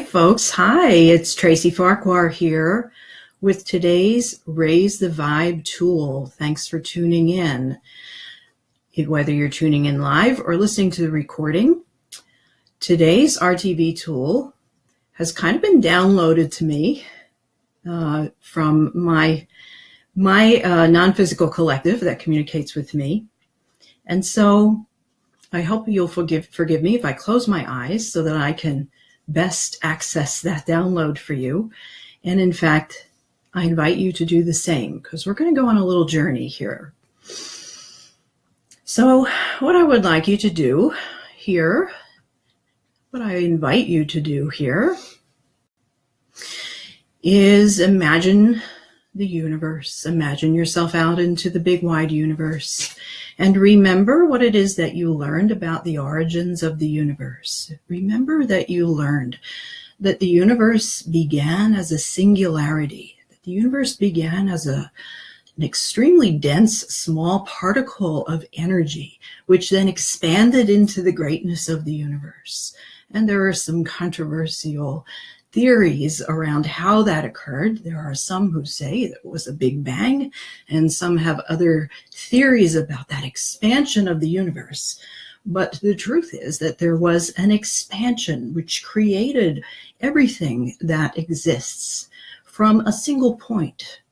folks. Hi, it's Tracy Farquhar here with today's Raise the Vibe tool. Thanks for tuning in. Whether you're tuning in live or listening to the recording, today's RTV tool has kind of been downloaded to me from my non-physical collective that communicates with me. And so I hope you'll forgive me if I close my eyes so that I can best access that download for you. And in fact, I invite you to do the same because we're going to go on a little journey here. So what I would like you to do here, what I invite you to do here is imagine the universe. Imagine yourself out into the big wide universe and remember what it is that you learned about the origins of the universe. Remember that you learned that the universe began as a singularity, that the universe began as an extremely dense, small particle of energy, which then expanded into the greatness of the universe. And there are some controversial theories around how that occurred. There are some who say that it was a big bang, and some have other theories about that expansion of the universe. But the truth is that there was an expansion which created everything that exists from a single point.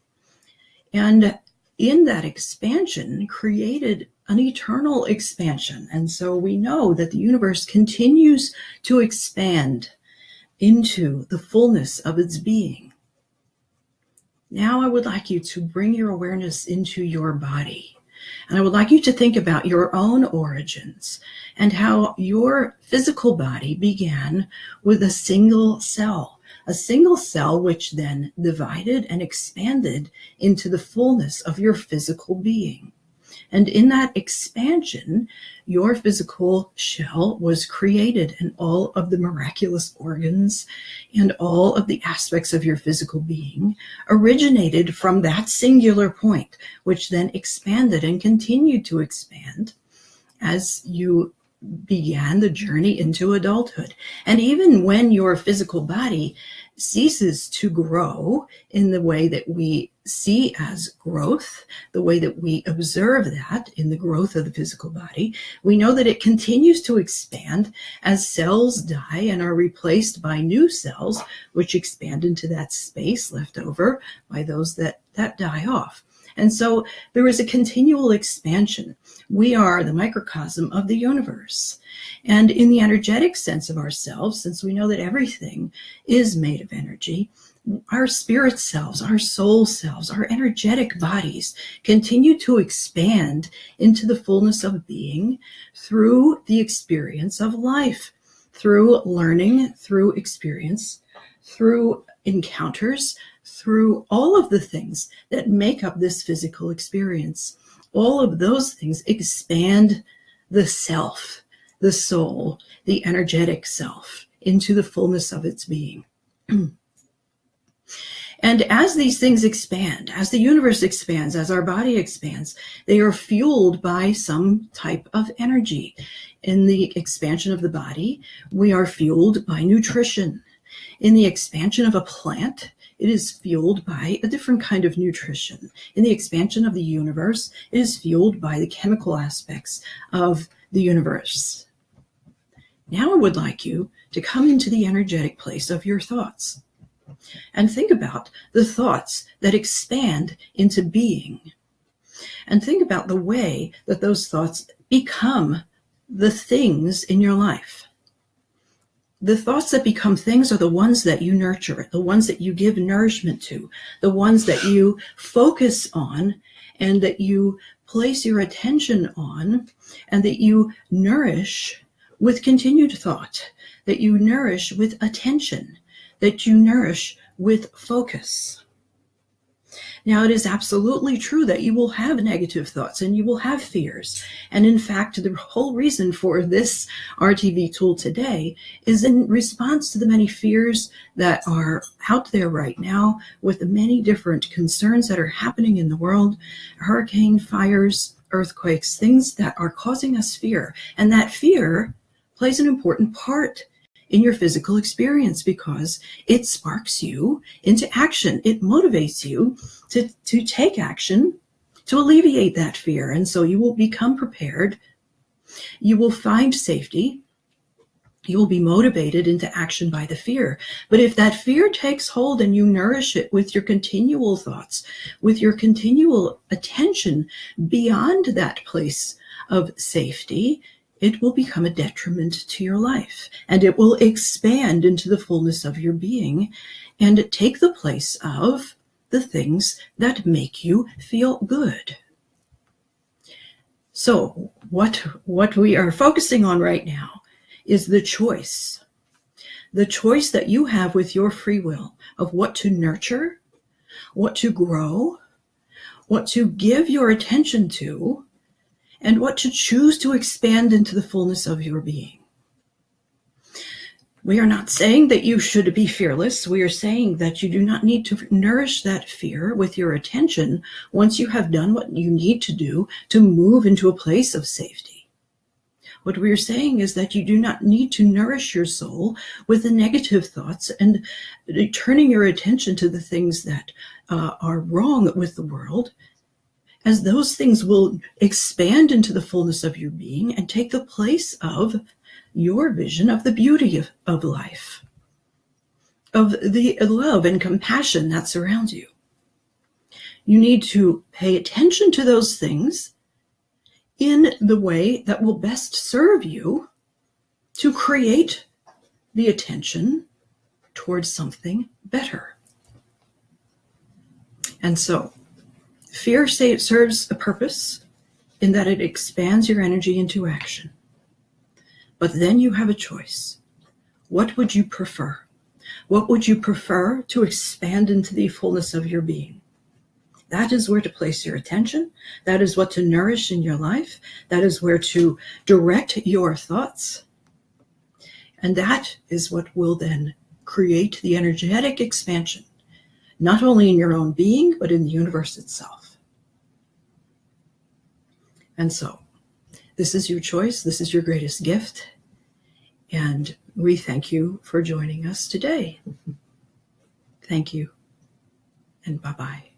And in that expansion created an eternal expansion. And so we know that the universe continues to expand into the fullness of its being. Now I would like you to bring your awareness into your body. And I would like you to think about your own origins and how your physical body began with a single cell which then divided and expanded into the fullness of your physical being. And in that expansion, your physical shell was created, and all of the miraculous organs and all of the aspects of your physical being originated from that singular point, which then expanded and continued to expand as you began the journey into adulthood. And even when your physical body ceases to grow in the way that we see as growth, the way that we observe that in the growth of the physical body, we know that it continues to expand as cells die and are replaced by new cells, which expand into that space left over by those that die off. And so there is a continual expansion. We are the microcosm of the universe. And in the energetic sense of ourselves, since we know that everything is made of energy, our spirit selves, our soul selves, our energetic bodies continue to expand into the fullness of being through the experience of life, through learning, through experience, through encounters, through all of the things that make up this physical experience. All of those things expand the self, the soul, the energetic self into the fullness of its being. And as these things expand, as the universe expands, as our body expands, they are fueled by some type of energy. In the expansion of the body, we are fueled by nutrition. In the expansion of a plant, it is fueled by a different kind of nutrition. In the expansion of the universe, it is fueled by the chemical aspects of the universe. Now I would like you to come into the energetic place of your thoughts and think about the thoughts that expand into being. And think about the way that those thoughts become the things in your life. The thoughts that become things are the ones that you nurture, the ones that you give nourishment to, the ones that you focus on and that you place your attention on and that you nourish with continued thought, that you nourish with attention, that you nourish with focus. Now, it is absolutely true that you will have negative thoughts and you will have fears. And in fact, the whole reason for this RTV tool today is in response to the many fears that are out there right now with the many different concerns that are happening in the world, hurricane, fires, earthquakes, things that are causing us fear. And that fear plays an important part in your physical experience because it sparks you into action. It motivates you to take action to alleviate that fear. And so you will become prepared. You will find safety. You will be motivated into action by the fear. But if that fear takes hold and you nourish it with your continual thoughts, with your continual attention beyond that place of safety, it will become a detriment to your life, and it will expand into the fullness of your being and take the place of the things that make you feel good. So what we are focusing on right now is the choice that you have with your free will of what to nurture, what to grow, what to give your attention to, and what to choose to expand into the fullness of your being. We are not saying that you should be fearless. We are saying that you do not need to nourish that fear with your attention once you have done what you need to do to move into a place of safety. What we are saying is that you do not need to nourish your soul with the negative thoughts and turning your attention to the things that are wrong with the world, as those things will expand into the fullness of your being and take the place of your vision of the beauty of life, of the love and compassion that surrounds you. You need to pay attention to those things in the way that will best serve you to create the attention towards something better. And so, fear serves a purpose in that it expands your energy into action. But then you have a choice. What would you prefer? What would you prefer to expand into the fullness of your being? That is where to place your attention. That is what to nourish in your life. That is where to direct your thoughts. And that is what will then create the energetic expansion, not only in your own being, but in the universe itself. And so, this is your choice. This is your greatest gift. And we thank you for joining us today. Thank you. And bye-bye.